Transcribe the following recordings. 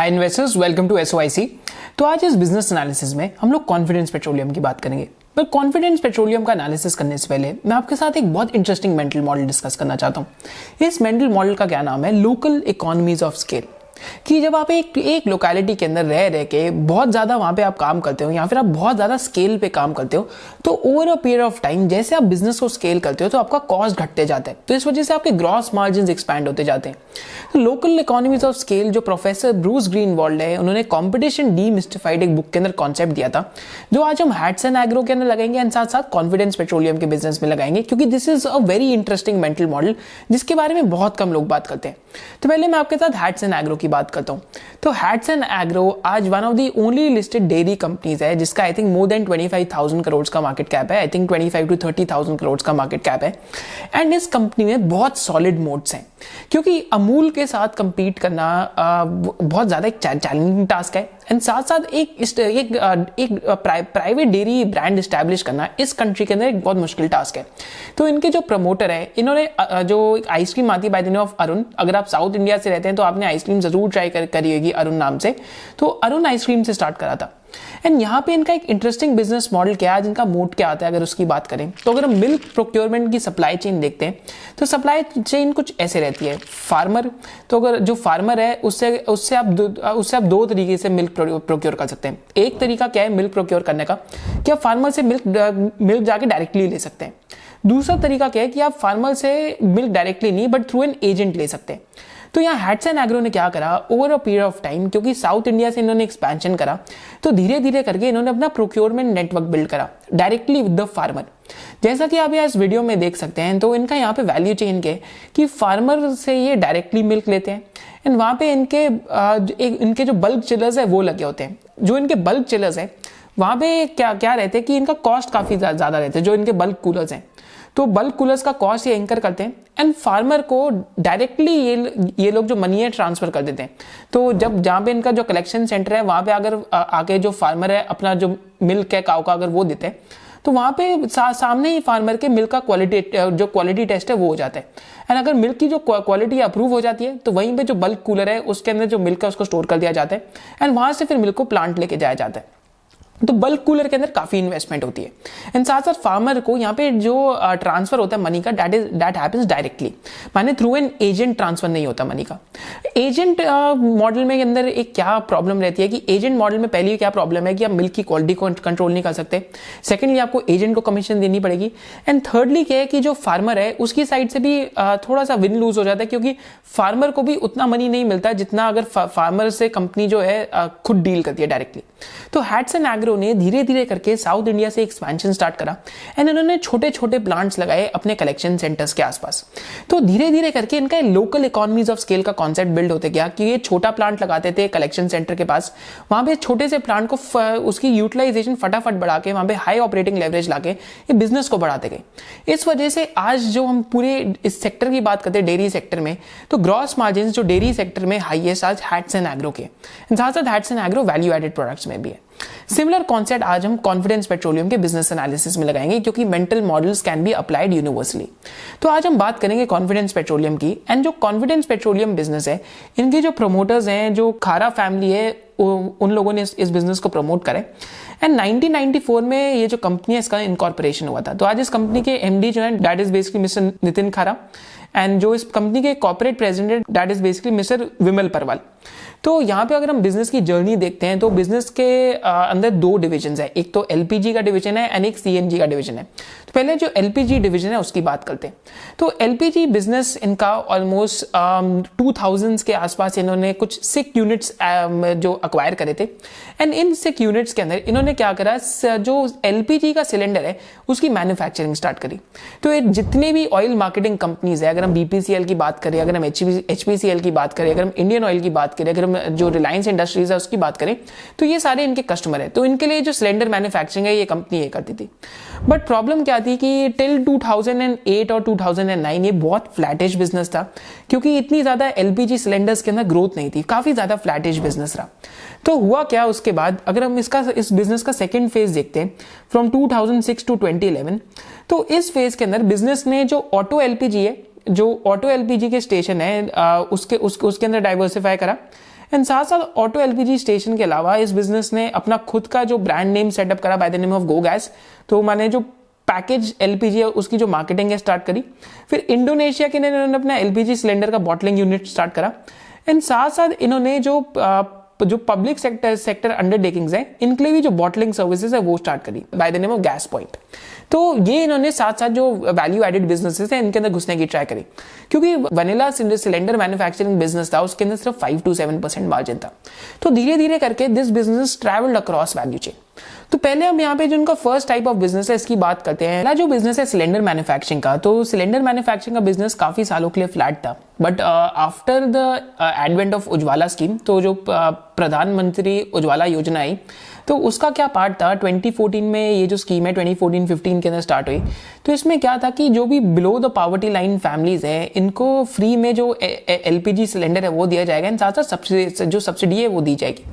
Hi investors, welcome to SOIC. तो आज इस बिजनेस एनालिसिस में हम लोग कॉन्फिडेंस पेट्रोलियम की बात करेंगे। पर कॉन्फिडेंस पेट्रोलियम का एनालिसिस करने से पहले मैं आपके साथ एक बहुत इंटरेस्टिंग मेंटल मॉडल डिस्कस करना चाहता हूँ। इस मेंटल मॉडल का क्या नाम है? Local economies of scale. कि जब आप एक लोकेलिटी के अंदर रह के बहुत ज्यादा वहां पे आप काम करते हो या फिर आप बहुत ज्यादा स्केल पे काम करते हो, तो over a period of time जैसे आप बिजनेस को स्केल करते हो तो आपका कॉस्ट घटते जाता है, तो इस वजह से आपके ग्रॉस मार्जिन एक्सपैंड होते जाते हैं। तो लोकल इकोनॉमीज ऑफ स्केल जो प्रोफेसर ब्रूस ग्रीनवॉल्ड है, उन्होंने कॉम्पिटिशन डीमिस्टिफाइड एक बुक के अंदर कॉन्सेप्ट दिया था, जो आज हम हैट्सन एग्रो के अंदर लगाएंगे एंड साथ साथ कॉन्फिडेंस पेट्रोलियम के बिजनेस में लगाएंगे, क्योंकि this is a very interesting mental model जिसके बारे में बहुत कम लोग बात करते हैं। तो पहले मैं आपके साथ हैट्सन एग्रो की बात करता हूँ। तो हैट्सन एग्रो आज one of the only listed dairy companies है जिसका I think more than 25,000 crore का मार्केट कैप है। आई थिंक 25 to 30,000 करोड़ का मार्केट कैप है। एंड इस कंपनी में बहुत सॉलिड मोड्स हैं, क्योंकि अमूल के साथ कंपीट करना बहुत ज्यादा एक चैलेंजिंग टास्क है। एंड साथ साथ एक प्राइवेट डेयरी ब्रांड एस्टैब्लिश करना इस कंट्री के अंदर एक बहुत मुश्किल टास्क है। तो इनके जो प्रमोटर है, इन्होंने जो आइसक्रीम आती है by the name of Arun, अगर आप साउथ इंडिया से रहते हैं तो आपने आइसक्रीम जरूर ट्राई करी होगी अरुण नाम से। तो अरुण आइसक्रीम से स्टार्ट करा था। एंड यहाँ पे इनका एक इंटरेस्टिंग बिजनेस मॉडल क्या है, जिनका मोड क्या आता है, अगर उसकी बात करें तो अगर हम मिल्क प्रोक्योरमेंट की सप्लाई चेन देखते हैं तो सप्लाई चेन कुछ ऐसे रहती है। फार्मर, तो अगर जो फार्मर है उससे आप दो तरीके से मिल्क प्रोक्योर कर सकते हैं। एक तरीका क्या है मिल्क प्रोक्योर करने का, कि आप फार्मर से मिल्क जाके डायरेक्टली ले सकते हैं। दूसरा तरीका क्या है कि आप फार्मर से मिल्क डायरेक्टली नहीं बट थ्रू एन एजेंट ले सकते हैं। तो यहाँ हैट्सन एग्रो ने क्या करा, over a period of time, क्योंकि साउथ इंडिया से इन्होंने एक्सपेंशन करा, तो धीरे धीरे करके इन्होंने अपना प्रोक्योरमेंट नेटवर्क बिल्ड करा डायरेक्टली विद द फार्मर। जैसा कि आप यहाँ इस वीडियो में देख सकते हैं, तो इनका यहाँ पे वैल्यू चेन के कि फार्मर से ये डायरेक्टली मिल्क लेते हैं एंड वहां पे इनके जो बल्क चिलर्स है वो लगे होते हैं। जो इनके बल्क चिलर्स है वहां पे क्या रहते हैं कि इनका कॉस्ट काफी ज्यादा रहता है। जो इनके बल्क कूलर्स हैं, तो बल्क कूलर्स का कॉस्ट ये एंकर करते हैं एंड फार्मर को डायरेक्टली ये लोग जो मनी है ट्रांसफर कर देते हैं। तो जब जहाँ पे इनका जो कलेक्शन सेंटर है वहां पे अगर आके जो फार्मर है अपना जो मिल्क है काऊ का अगर वो देते हैं, तो वहां पे सामने ही फार्मर के मिल्क का क्वालिटी टेस्ट है वो हो जाता है। एंड अगर मिल्क की जो क्वालिटी अप्रूव हो जाती है तो वहीं पे जो बल्क कूलर है उसके अंदर जो मिल्क है उसको स्टोर कर दिया जाता है एंड वहां से फिर मिल्क को प्लांट लेके जाया जाता है। तो बल्क कूलर के अंदर काफी इन्वेस्टमेंट होती है एंड साथ साथ फार्मर को यहाँ पे जो ट्रांसफर होता है मनी का, दैट हैपेंस डायरेक्टली, माने थ्रू एन एजेंट ट्रांसफर नहीं होता मनी का। एजेंट मॉडल में अंदर एक क्या प्रॉब्लम रहती है कि एजेंट मॉडल में पहली क्या प्रॉब्लम है कि आप मिल्क की क्वालिटी को कंट्रोल नहीं कर सकते। सेकेंडली आपको एजेंट को कमीशन देनी पड़ेगी एंड थर्डली क्या है कि जो फार्मर है उसकी साइड से भी थोड़ा सा विन लूज हो जाता है, क्योंकि फार्मर को भी उतना मनी नहीं मिलता जितना अगर फार्मर से कंपनी जो है खुद डील करती है डायरेक्टली। तो हैट्सन एग्रो ने धीरे धीरे करके साउथ इंडिया से एक्सपेंशन स्टार्ट करा एंड इन्होंने छोटे छोटे प्लांट्स लगाए अपने कलेक्शन सेंटर्स के आसपास। तो धीरे धीरे करके इनका लोकल इकोनॉमीज ऑफ स्केल का कॉन्सेप्ट बिल्ड होते गया कि ये छोटा प्लांट लगाते थे कलेक्शन सेंटर के पास, वहां पे छोटे से प्लांट को उसकी यूटिलाइजेशन फटाफट बढ़ा के वहां पे हाई ऑपरेटिंग लेवरेज लाके ये बिजनेस को बढ़ाते गए। इस वजह से आज जो हम पूरे इस सेक्टर की बात करते हैं डेयरी सेक्टर में, तो ग्रॉस मार्जिन जो डेयरी सेक्टर में हाईएस्ट आज हैट्सन एग्रो के, साथ साथ हैट्सन एग्रो वैल्यू एडेड प्रोडक्ट्स में भी है। सिमिलर कॉन्सेप्ट आज हम कॉन्फिडेंस पेट्रोलियम के बिजनेस एनालिसिस में लगाएंगे, क्योंकि mental models can be applied universally. तो आज हम बात करेंगे कॉन्फिडेंस पेट्रोलियम की। एंड जो कॉन्फिडेंस पेट्रोलियम बिजनेस है, इनके जो प्रमोटर्स हैं, जो खारा फैमिली है, उन लोगों ने इस बिजनेस को प्रमोट करे एंड 1994 में ये जो कंपनी है इसका इनकॉर्पोरेशन हुआ था। तो आज इस कंपनी के एमडी जो है that is basically mister Nitin Khara and जो इस कंपनी के corporate president that is basically mister Vimal Parwal. तो यहाँ पे अगर हम बिजनेस की जर्नी देखते हैं तो बिजनेस के अंदर दो डिविजन है, एक तो एलपीजी का डिवीजन है एंड एक सीएनजी का डिवीजन है। तो पहले जो एलपीजी डिवीजन है उसकी बात करते हैं। तो एलपीजी बिजनेस इनका ऑलमोस्ट 2000 के आसपास इन्होंने कुछ 6 यूनिट्स जो अक्वायर करे थे एंड इन 6 यूनिट्स के अंदर इन्होंने क्या करा, जो एलपीजी का सिलेंडर है उसकी मैन्युफैक्चरिंग स्टार्ट करी। तो जितने भी ऑयल मार्केटिंग कंपनीज है, अगर हम बीपीसीएल की बात करें, अगर हम एचपीसीएल की बात करें, अगर हम इंडियन ऑयल की बात करें, अगर हम जो रिलायंस इंडस्ट्रीज है उसकी बात करें, तो ये सारे इनके कस्टमर है। तो इनके लिए जो सिलेंडर मैन्युफैक्चरिंग है ये कंपनी ये करती थी। बट प्रॉब्लम क्या थी कि टिल 2008 और 2009 ये बहुत फ्लैटिश बिजनेस था, क्योंकि इतनी ज्यादा एलपीजी सिलेंडर्स के अंदर ग्रोथ नहीं थी, काफी ज्यादा फ्लैटिश बिजनेस रहा। तो हुआ क्या उसके बाद, अगर हम इस बिजनेस का सेकेंड फेज देखते हैं फ्रॉम 2006 टू 2011, तो इस फेज के अंदर बिजनेस ने जो ऑटो एलपीजी है, जो ऑटो एलपीजी के स्टेशन है उसके अंदर डाइवर्सिफाई करा एंड साथ साथ ऑटो एलपीजी स्टेशन के अलावा इस बिजनेस ने अपना खुद का जो ब्रांड नेम सेटअप करा by the name of go gas. तो मैंने जो पैकेज एलपीजी है उसकी जो मार्केटिंग है स्टार्ट करी। फिर इंडोनेशिया के इन्होंने अपना एलपीजी सिलेंडर का बॉटलिंग यूनिट स्टार्ट करा। एंड साथ साथ इन्होंने जो पब्लिक सेक्टर अंडरटेकिंग्स है इनके लिए भी जो बॉटलिंग सर्विसेज है वो स्टार्ट करी by the name of gas point. तो ये इन्होंने साथ साथ जो वैल्यू एडेड बिजनेसेस है इनके अंदर घुसने की ट्राई करी, क्योंकि वनीला सिलेंडर मैन्युफैक्चरिंग बिजनेस था उसके अंदर सिर्फ 5 to 7% मार्जिन था। तो धीरे धीरे करके this business travelled across value chain. तो पहले हम यहाँ पे जो उनका फर्स्ट टाइप ऑफ बिजनेस है इसकी बात करते हैं। पहला जो बिजनेस है सिलेंडर मैन्युफैक्चरिंग का, तो सिलेंडर मैन्युफैक्चरिंग का बिजनेस काफी सालों के लिए फ्लैट था, but after the advent of Ujjwala scheme, तो जो प्रधानमंत्री उज्ज्वला योजना आई तो उसका क्या पार्ट था, 2014 में ये जो स्कीम है 2014-15 के अंदर स्टार्ट हुई। तो इसमें क्या था कि जो भी below the poverty line families है इनको फ्री में जो एलपीजी सिलेंडर है वो दिया जाएगा, एंड साथ साथ जो सब्सिडी है वो दी जाएगी।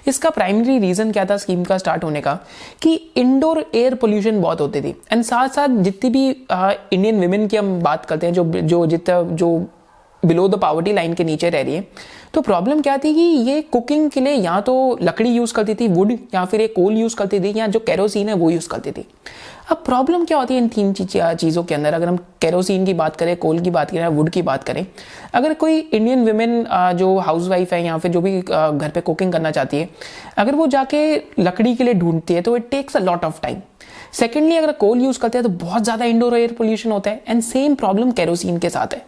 इसका प्राइमरी रीजन क्या था स्कीम का स्टार्ट होने का, कि इंडोर एयर पोल्यूशन बहुत होती थी, एंड साथ साथ जितनी भी इंडियन विमेन की हम बात करते हैं जो बिलो द पॉवर्टी लाइन के नीचे रह रही है, तो प्रॉब्लम क्या थी कि ये कुकिंग के लिए या तो लकड़ी यूज करती थी, वुड, या फिर एक कोल यूज करती थी, या जो केरोसिन है वो यूज करती थी। अब प्रॉब्लम क्या होती है इन तीन चीजों के अंदर, अगर हम केरोसिन की बात करें, कोल की बात करें, वुड की बात करें, अगर कोई इंडियन विमेन जो हाउसवाइफ है या फिर जो भी घर पे कुकिंग करना चाहती है, अगर वो जाके लकड़ी के लिए ढूंढती है तो it takes a lot of time. Secondly अगर कोल यूज करते हैं तो बहुत ज्यादा इंडोर एयर पोल्यूशन होता है, एंड सेम प्रॉब्लम केरोसिन के साथ है।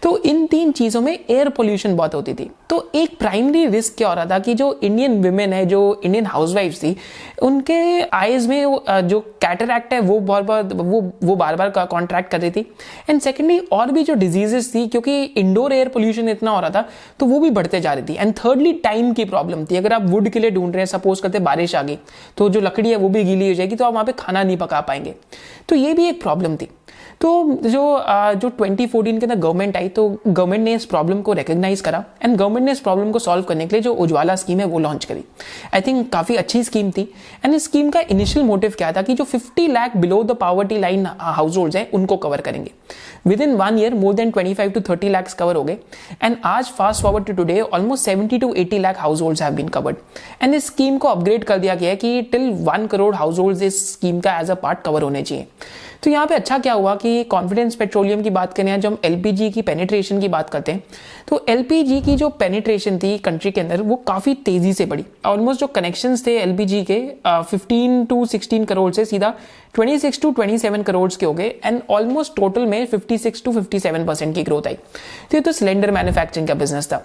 तो इन तीन चीजों में एयर पोल्यूशन बहुत होती थी। तो एक प्राइमरी रिस्क क्या हो रहा था कि जो इंडियन विमेन है, जो इंडियन हाउसवाइफ थी, उनके आईज में जो कैटरैक्ट है वो बार बार कॉन्ट्रैक्ट कर रही थी। एंड सेकेंडली और भी जो डिजीजेस थी, क्योंकि इंडोर एयर पोल्यूशन इतना हो रहा था तो वो भी बढ़ते जा रही थी। एंड थर्डली टाइम की प्रॉब्लम थी, अगर आप वुड के लिए ढूंढ रहे हैं, सपोज करते बारिश आ गई तो जो लकड़ी है वो भी गीली हो जाएगी, तो आप वहां पे खाना नहीं पका पाएंगे। तो ये भी एक प्रॉब्लम थी। तो जो 2014 के अंदर गवर्नमेंट आई तो गवर्नमेंट ने इस प्रॉब्लम को रिकॉग्नाइज करा, एंड गवर्नमेंट ने इस प्रॉब्लम को सॉल्व करने के लिए जो उज्ज्वला स्कीम है वो लॉन्च करी। आई थिंक काफी अच्छी स्कीम थी। एंड इस स्कीम का इनिशियल मोटिव क्या था कि जो 50 lakh below the poverty line household है उनको कवर करेंगे। Within 1 year more than 25 to 30 lakhs cover हो गए, एंड आज fast forward to today almost 70 to 80 lakh households have been covered. And इस स्कीम को अपग्रेड कर दिया गया है कि टिल 1 crore हाउस होल्ड्स इस स्कीम का एज अ पार्ट कवर होने चाहिए। तो यहाँ पे अच्छा क्या हुआ कि कॉन्फिडेंस पेट्रोलियम की बात करें, जो हम एलपीजी की पेनिट्रेशन की बात करते हैं, तो एलपीजी की जो पेनिट्रेशन थी कंट्री के अंदर वो काफी तेजी से बढ़ी। ऑलमोस्ट जो कनेक्शंस थे एलपीजी के 15 to 16 करोड़ से सीधा 26 to 27 करोड़ के हो गए, एंड ऑलमोस्ट टोटल में 56 to 57% की ग्रोथ आई। तो ये तो सिलेंडर मैन्युफैक्चरिंग का बिजनेस था।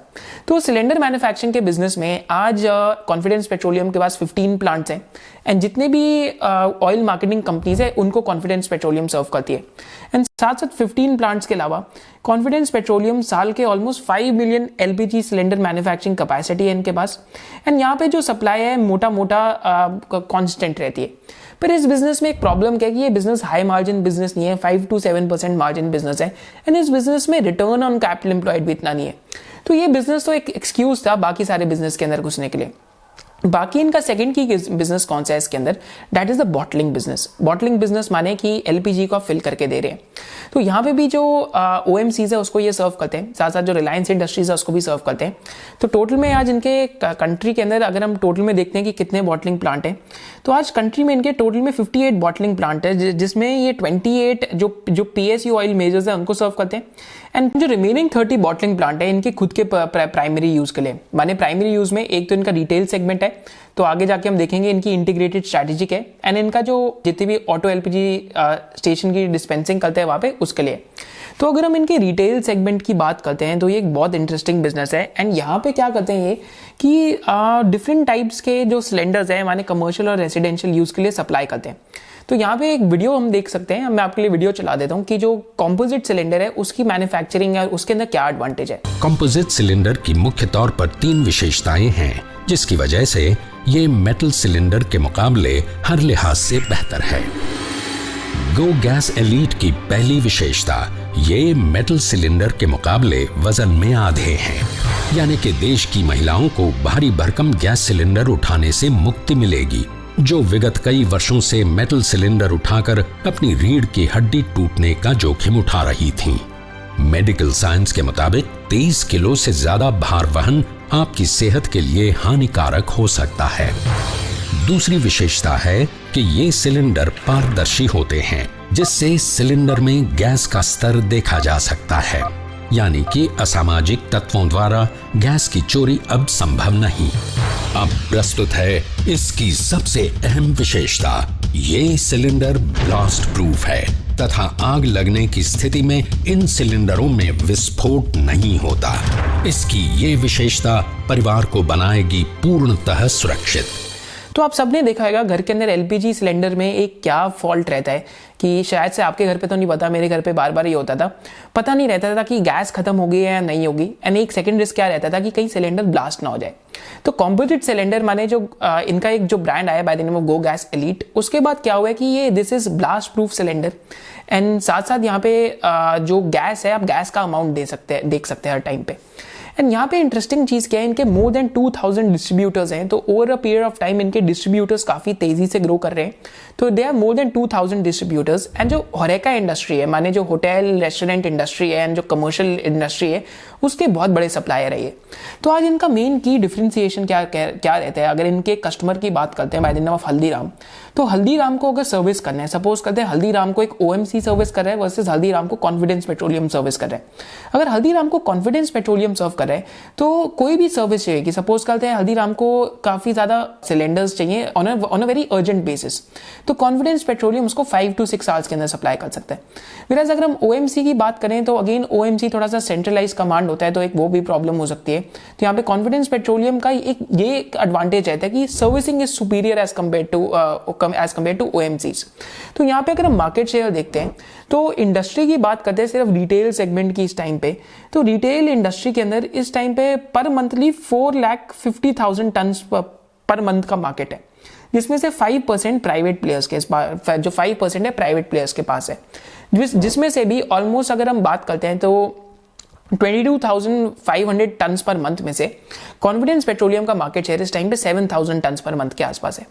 तो सिलेंडर मैन्युफैक्चरिंग के बिजनेस में आज कॉन्फिडेंस पेट्रोलियम के पास 15 प्लांट्स हैं, एंड जितने भी ऑयल मार्केटिंग कंपनीज है उनको कॉन्फिडेंस पेट्रोलियम सर्व करती है। एंड साथ साथ 15 प्लांट्स के अलावा कॉन्फिडेंस पेट्रोलियम साल के almost 5 million LPG cylinder manufacturing capacity है इनके पास, एंड यहाँ पे जो सप्लाई है मोटा कांस्टेंट रहती है। पर इस बिजनेस में एक प्रॉब्लम क्या है कि ये बिजनेस हाई मार्जिन बिजनेस नहीं है, 5 to 7% मार्जिन बिजनेस है, एंड इस बिजनेस में रिटर्न ऑन कैपिटल एम्प्लॉयड भी इतना नहीं है। तो ये बिजनेस तो एक एक्सक्यूज था बाकी सारे बिजनेस के अंदर घुसने के लिए। बाकी इनका सेकंड की बिजनेस कौन सा है इसके अंदर, that is the bottling business. Bottling business माने कि एलपीजी को फिल करके दे रहे हैं। तो यहाँ पे भी जो ओएमसीज है उसको ये सर्व करते हैं, साथ साथ जो रिलायंस इंडस्ट्रीज है उसको भी सर्व करते हैं। तो टोटल में आज इनके कंट्री के अंदर अगर हम टोटल में देखते हैं कि कितने बॉटलिंग प्लांट है, तो आज कंट्री में इनके टोटल में 58 बॉटलिंग प्लांट है, जिसमें ये 28 जो पीएसयू ऑयल मेजर्स है उनको सर्व करते हैं, एंड जो रिमेनिंग 30 बॉटलिंग प्लांट है इनके खुद के प्राइमरी यूज के लिए। माने प्राइमरी यूज में एक तो इनका रिटेल सेगमेंट है, तो आगे जाके हम देखेंगे इनकी इंटीग्रेटेड स्ट्रैटेजिक है, एंड इनका जो जितने भी ऑटो एलपीजी स्टेशन की डिस्पेंसिंग करते हैं वहां पे उसके लिए। तो अगर हम इनके रिटेल सेगमेंट की बात करते हैं तो ये एक बहुत इंटरेस्टिंग बिजनेस है, एंड यहाँ पे क्या करते हैं ये कि डिफरेंट टाइप्स के जो सिलेंडर्स हैं माने कमर्शियल और रेसिडेंशियल यूज के लिए सप्लाई करते हैं। तो यहाँ पे एक वीडियो हम देख सकते हैं, मैं आपके लिए वीडियो चला देता हूँ कि जो कॉम्पोजिट सिलेंडर है उसकी मैन्युफैक्चरिंग है, उसके अंदर क्या एडवांटेज है। कॉम्पोजिट सिलेंडर की मुख्य तौर पर 3 विशेषताएं हैं, जिसकी वजह से ये मेटल सिलेंडर के मुकाबले हर लिहाज से बेहतर है। गो गैस एलीट की पहली विशेषता, ये मेटल सिलेंडर के मुकाबले वजन में आधे हैं, यानी कि देश की महिलाओं को भारी भरकम गैस सिलेंडर उठाने से मुक्ति मिलेगी, जो विगत कई वर्षों से मेटल सिलेंडर उठाकर अपनी रीढ़ की हड्डी टूटने का जोखिम उठा रही थीं। मेडिकल साइंस के मुताबिक 23 किलो से ज्यादा भार वहन आपकी सेहत के लिए हानिकारक हो सकता है। दूसरी विशेषता है कि ये सिलेंडर पारदर्शी होते हैं, जिससे सिलेंडर में गैस का स्तर देखा जा सकता है, यानी कि असामाजिक तत्वों द्वारा गैस की चोरी अब संभव नहीं। अब प्रस्तुत है इसकी सबसे अहम विशेषता। ये सिलेंडर ब्लास्ट प्रूफ है तथा आग लगने की स्थिति में इन सिलेंडरों में विस्फोट नहीं होता। इसकी ये विशेषता परिवार को बनाएगी पूर्णतः सुरक्षित। तो आप सबने देखा होगा घर के अंदर एलपीजी सिलेंडर में एक क्या फॉल्ट रहता है कि शायद से आपके घर पे तो नहीं पता, मेरे घर पे बार बार ये होता था, पता नहीं रहता था कि गैस खत्म होगी या नहीं होगी। एंड एक सेकंड रिस्क क्या रहता था कि कहीं सिलेंडर ब्लास्ट ना हो जाए। तो कॉम्पोजिट सिलेंडर माने जो इनका एक जो ब्रांड आया by the name of go gas elite, उसके बाद क्या हुआ है कि ये this is blast proof cylinder. And साथ साथ यहाँ पे जो गैस है, आप गैस का अमाउंट देख सकते हैं हर टाइम पे। एंड यहाँ पे इंटरेस्टिंग चीज क्या है, इनके मोर देन 2000 डिस्ट्रीब्यूटर्स हैं। तो over a period of time इनके डिस्ट्रीब्यूटर्स काफी तेजी से ग्रो कर रहे हैं। तो they are more than 2000 distributors. And जो होरेका इंडस्ट्री है, माने जो होटल रेस्टोरेंट इंडस्ट्री है एंड जो कमर्शियल इंडस्ट्री है, उसके बहुत बड़े सप्लायर है ये। तो आज इनका मेन की डिफरेंशिएशन क्या रहता है, अगर इनके कस्टमर की बात करते हैं by the name of Haldiram, तो हल्दीराम को अगर सर्विस करना है, सपोज करते हैं हल्दीराम को एक ओएमसी सर्विस कर रहा है वर्सेस हल्दीराम को कॉन्फिडेंस पेट्रोलियम सर्विस कर रहा है। अगर हल्दीराम को कॉन्फिडेंस पेट्रोलियम सर्व कर रहा है तो कोई भी सर्विस चाहिए कि सपोज करते हैं हल्दीराम को काफी ज्यादा सिलेंडर्स चाहिए on a very urgent basis, तो कॉन्फिडेंस पेट्रोलियम उसको 5 to 6 आवर्स के अंदर सप्लाई कर सकता है। विराज अगर हम ओएमसी की बात करें तो अगेन ओएमसी थोड़ा सा सेंट्रलाइज कमांड होता है, तो एक वो भी प्रॉब्लम हो सकती है। तो यहाँ पे कॉन्फिडेंस पेट्रोलियम का एक ये एडवांटेज रहता है कि servicing is superior as compare to OMCs. तो यहाँ पे अगर हम मार्केट शेयर देखते हैं तो इंडस्ट्री की बात करते हैं सिर्फ रिटेल सेगमेंट की इस टाइम पे, तो रिटेल इंडस्ट्री के अंदर इस टाइम पे पर मंथली 4,50,000 टन पर मंथ का मार्केट है, जिसमें से 5% प्राइवेट प्लेयर्स के जो 5% है प्राइवेट प्लेयर्स के पास है, जिसमें से भी ऑलमोस्ट अगर हम बात करते हैं तो 22,500 टन्स पर मंथ में से कॉन्फिडेंस पेट्रोलियम का मार्केट शेयर इस टाइम पे 7,000 टन्स पर मंथ के आसपास है।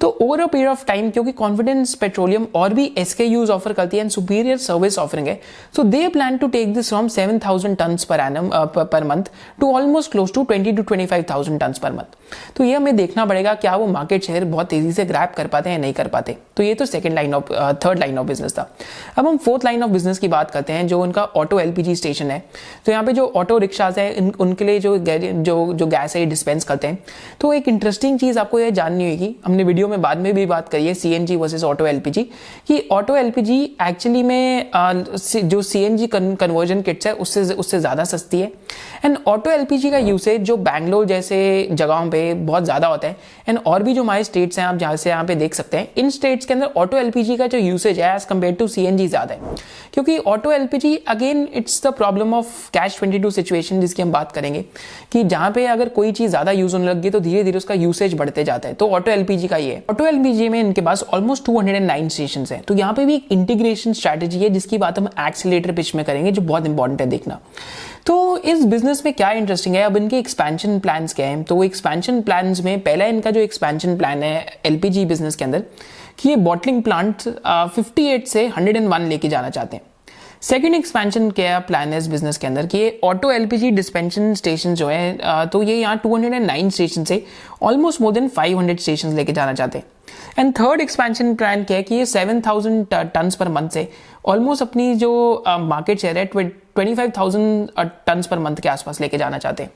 तो over a period of time, क्योंकि कॉन्फिडेंस पेट्रोलियम और भी SKUs ऑफर करती है एंड सुपीरियर सर्विस ऑफरिंग है, so they plan to take this from 7,000 tons per annum per month to almost close to 20,000 to 25,000 tons per month. तो ये हमें देखना पड़ेगा क्या वो मार्केट शेयर बहुत तेजी से ग्रैब कर पाते हैं या नहीं कर पाते। तो ये तो थर्ड लाइन ऑफ बिजनेस था। अब हम फोर्थ लाइन ऑफ बिजनेस की बात करते हैं, जो उनका ऑटो LPG स्टेशन है। तो यहाँ पे जो ऑटो रिक्शाज है उनके लिए जो गैस है डिस्पेंस करते हैं। तो एक इंटरेस्टिंग चीज आपको ये जाननी होगी, हमने वीडियो में बाद में भी बात करी है CNG वर्सेस ऑटो LPG, कि ऑटो LPG एक्चुअली में जो CNG कन्वर्जन किट्स है उससे ज्यादा सस्ती है। एंड ऑटो LPG का यूसेज जो बैंगलोर जैसे जगहों पे बहुत ज्यादा होता है, एंड और भी जो हमारे स्टेट्स हैं आप जहाँ से यहाँ पे देख सकते हैं, इन स्टेट्स के अंदर ऑटो LPG का जो यूसेज है एज कम्पेयर टू CNG ज्यादा है। क्योंकि auto LPG again it's the problem of cash 22 situation, जिसकी हम बात करेंगे कि जहां पे अगर कोई चीज ज्यादा यूज होने लग गई तो धीरे धीरे उसका यूसेज बढ़ते जाता है। तो ऑटो LPG का ये ऑटो LPG में इनके पास ऑलमोस्ट 209 स्टेशन है। तो यहाँ पे भी एक इंटीग्रेशन स्ट्रैटेजी है जिसकी बात हम एक्सीलरेटर पिच में करेंगे, जो बहुत इंपॉर्टेंट है देखना। तो इस बिजनेस में क्या इंटरेस्टिंग है, अब इनके एक्सपेंशन प्लान्स क्या हैं। तो एक्सपेंशन प्लान्स में पहला इनका जो एक्सपेंशन प्लान है LPG बिजनेस के अंदर, कि ये बॉटलिंग प्लांट 58 से 101 लेके जाना चाहते हैं। सेकेंड एक्सपेंशन क्या प्लान है इस बिजनेस के अंदर, कि ये ऑटो LPG डिस्पेंशन स्टेशन जो है, तो ये यहाँ 209 स्टेशन से ऑलमोस्ट मोर देन 500 स्टेशन लेके जाना चाहते हैं। एंड थर्ड एक्सपेंशन प्लान क्या है कि ये 7,000 टन्स पर मंथ से ऑलमोस्ट अपनी जो मार्केट शेयर है 25,000 टन्स पर मंथ के आसपास लेके जाना चाहते हैं।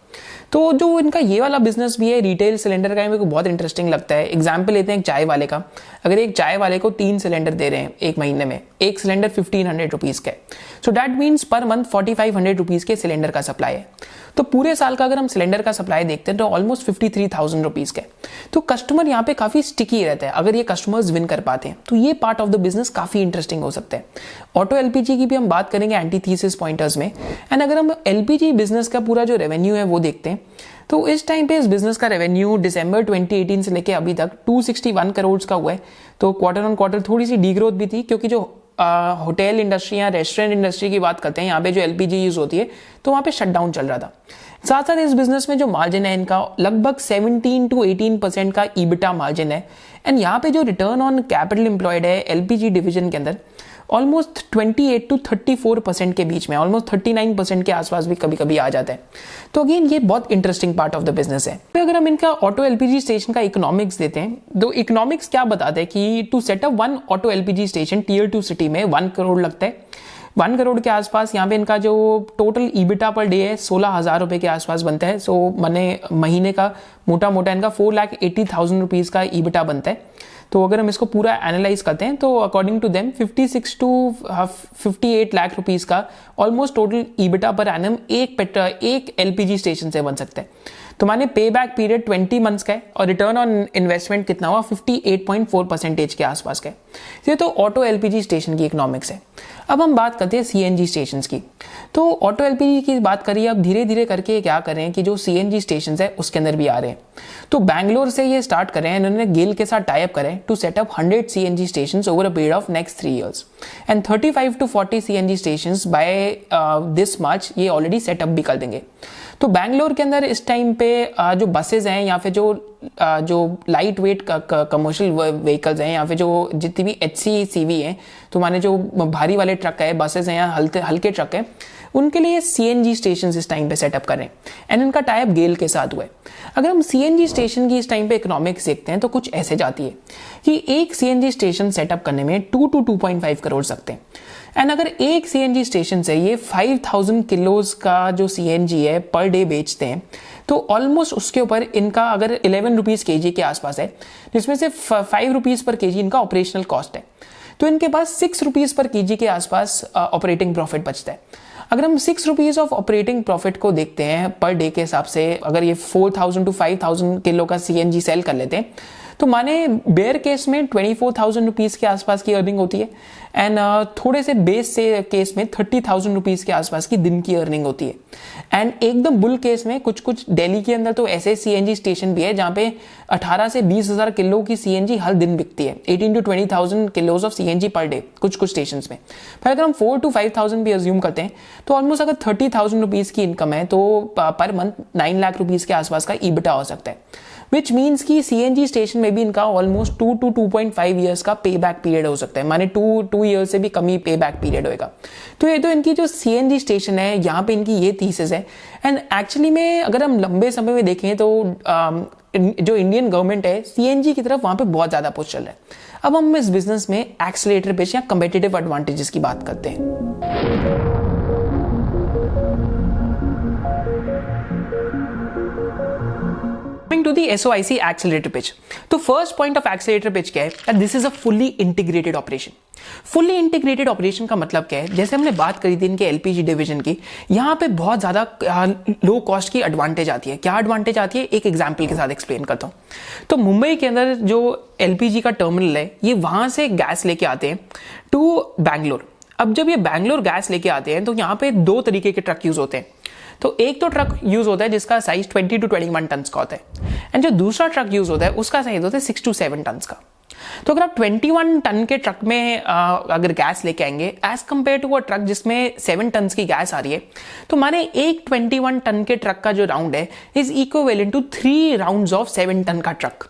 तो जो इनका ये वाला बिजनेस भी है रिटेल सिलेंडर का, मेरे को बहुत इंटरेस्टिंग लगता है। एग्जाम्पल लेते हैं एक चाय वाले का, अगर एक चाय वाले को 3 सिलेंडर दे रहे हैं एक महीने में, एक सिलेंडर 1,500 रुपीज़ का है, so that means per month 4,500 rupees के सिलेंडर का सप्लाई है। तो पूरे साल का अगर हम सिलेंडर का सप्लाई देखते हैं तो ऑलमोस्ट 53,000 रुपीज़ का है। तो कस्टमर यहाँ पे काफ़ी स्टिकी रहता है अगर ये कस्टमर्स विन कर पाते हैं, तो ये पार्ट ऑफ द बिजनेस काफ़ी इंटरेस्टिंग हो सकता है। ऑटो LPG की भी हम बात करेंगे एंटीथीसिस पॉइंटर्स में। एंड अगर हम LPG बिजनेस का पूरा जो रेवेन्यू है वो देखते हैं, तो इस टाइम पे इस बिजनेस का रेवेन्यू दिसंबर 2018 से लेके अभी तक 261 करोड़ का हुआ है। तो क्वार्टर ऑन क्वार्टर थोड़ी सी डीग्रोथ भी थी, क्योंकि जो होटल इंडस्ट्री या रेस्टोरेंट इंडस्ट्री की बात करते हैं, यहाँ पे जो LPG यूज होती है तो वहाँ पे शटडाउन चल रहा था। साथ साथ इस बिजनेस में जो मार्जिन है इनका लगभग 17 to 18% का EBITDA मार्जिन है। एंड यहाँ पे जो रिटर्न ऑन कैपिटल एम्प्लॉयड है LPG डिवीजन के अंदर, ऑलमोस्ट 28 to 34% के बीच में, ऑलमोस्ट 39% के आसपास भी कभी कभी आ जाता है। तो अगेन ये बहुत interesting part of the business है। तो अगर हम इनका ऑटो एलपीजी स्टेशन का इकोनॉमिक्स देते हैं, तो इकोनॉमिक्स क्या बताते हैं कि to set up one auto LPG station tier 2 city में 1 करोड़ लगता है। 1 करोड़ के आसपास यहाँ पे इनका जो टोटल ईबिटा पर डे है 16,000 रुपए के आसपास बनता है। सो मैंने महीने का मोटा मोटा इनका 4,80,000 रुपीज़ का ईबिटा बनता है। तो अगर हम इसको पूरा एनालाइज करते हैं तो according to them 56 to 58 lakh rupees का almost total EBITDA per annum एक एलपीजी स्टेशन से बन सकता है। तो माने पे बैक पीरियड 20 मंथ्स का है और रिटर्न ऑन इन्वेस्टमेंट कितना हुआ 58.4% के आसपास का है। ये तो ऑटो एलपीजी स्टेशन की इकोनॉमिक्स है। अब हम बात करते हैं सीएनजी स्टेशंस की। तो ऑटो एलपीजी की बात करिए, अब धीरे धीरे करके क्या करें कि जो सीएनजी स्टेशंस है उसके अंदर भी आ रहे हैं। तो बैंगलोर से ये स्टार्ट करें, इन्होंने गेल के साथ टाई अप करें to set up 100 CNG stations over a period of next 3 years and 35 to 40 CNG stations by this March ये ऑलरेडी सेटअप भी कर देंगे। तो बैंगलोर के अंदर इस टाइम पे जो बसेज हैं या फिर जो लाइट वेट कमर्शियल व्हीकल्स हैं या फिर जो जितनी भी HCCV हैं, तो माने जो भारी वाले ट्रक है, बसेज हैं या हल्के ट्रक है, उनके लिए सीएनजी स्टेशन इस टाइम पे सेटअप करें एंड इनका टाई अप गेल के साथ हुआ है। अगर हम सीएनजी स्टेशन की इस टाइम पे इकोनॉमिक्स देखते हैं तो कुछ ऐसे जाती है कि एक सीएनजी स्टेशन सेटअप करने में 2 to 2.5 करोड़ सकते हैं। एंड अगर एक सीएनजी स्टेशन से ये 5,000 किलोज का जो सीएनजी है पर डे बेचते हैं तो ऑलमोस्ट उसके ऊपर इनका अगर 11 रुपीज़ kg के आसपास है, जिसमें से 5 रुपीज़ पर kg इनका ऑपरेशनल कॉस्ट है, तो इनके पास 6 रुपीज़ पर kg के आसपास ऑपरेटिंग प्रॉफिट बचता है। अगर हम 6 रुपीज़ ऑफ ऑपरेटिंग प्रॉफिट को देखते हैं पर डे के हिसाब से, अगर ये 4,000 to 5,000 किलो का सीएनजी सेल कर लेते हैं तो माने बेयर केस में 24,000 रुपीज़ के आसपास की अर्निंग होती है एंड थोड़े से बेस से केस में 30,000 रुपीज़ के आसपास की दिन की अर्निंग होती है। एंड एकदम बुल केस में कुछ दिल्ली के अंदर तो ऐसे सीएनजी स्टेशन भी है जहाँ पे 18 से 20,000 किलो की सीएनजी हर दिन बिकती है, 18 to 20,000 kilos of CNG per day कुछ स्टेशन में। फिर अगर हम 4 to 5,000 भी अज्यूम करते हैं तो ऑलमोस्ट अगर 30,000 रुपीज़ की इनकम है तो पर मंथ 9 लाख रुपीज़ के आसपास का ईबिटा हो सकता है, विच मीन्स कि सीएनजी स्टेशन में भी इनका ऑलमोस्ट 2 to 2.5 ईयर्स का पे बैक पीरियड हो सकता है, माने 2 ईयर्स से भी कम ही पे बैक पीरियड होगा। तो ये तो इनकी जो सीएनजी स्टेशन है यहाँ पे इनकी ये थीसिस है। एंड एक्चुअली में अगर हम लंबे समय में देखें तो जो इंडियन गवर्नमेंट है सीएनजी की तरफ वहाँ पे बहुत ज़्यादा पुश चल रहा है। अब हम इस बिजनेस में एक्सेलेरेटर पिच या कंपेटिटिव एडवांटेजेस की बात करते हैं। To the SOIC accelerator pitch. तो first point of accelerator pitch क्या है? This is a fully integrated operation. Fully integrated operation का मतलब क्या है? जैसे हमने बात करी थी इनके एलपीजी डिवीजन की, यहाँ पे बहुत ज्यादा लो कॉस्ट की एडवांटेज आती है। क्या एडवांटेज आती है? एक एग्जांपल के साथ एक्सप्लेन करता हूँ। तो मुंबई के अंदर जो एलपीजी का टर्मिनल है, ये वहां से गैस लेके आते हैं टू बैंगलोर। अब जब ये बैंगलोर गैस लेके आते हैं तो यहाँ पे 2 तरीके के ट्रक यूज होते हैं। तो एक तो ट्रक यूज होता है जिसका साइज 20 to 21 टन का होता है एंड जो दूसरा ट्रक यूज होता है उसका साइज होता है 6 to 7 टन का। तो अगर आप 21 टन के ट्रक में अगर गैस लेके आएंगे as compare to a truck जिसमें 7 टन की गैस आ रही है, तो माने एक 21 टन के ट्रक का जो राउंड है is equivalent to 3 rounds of 7 tonne का ट्रक।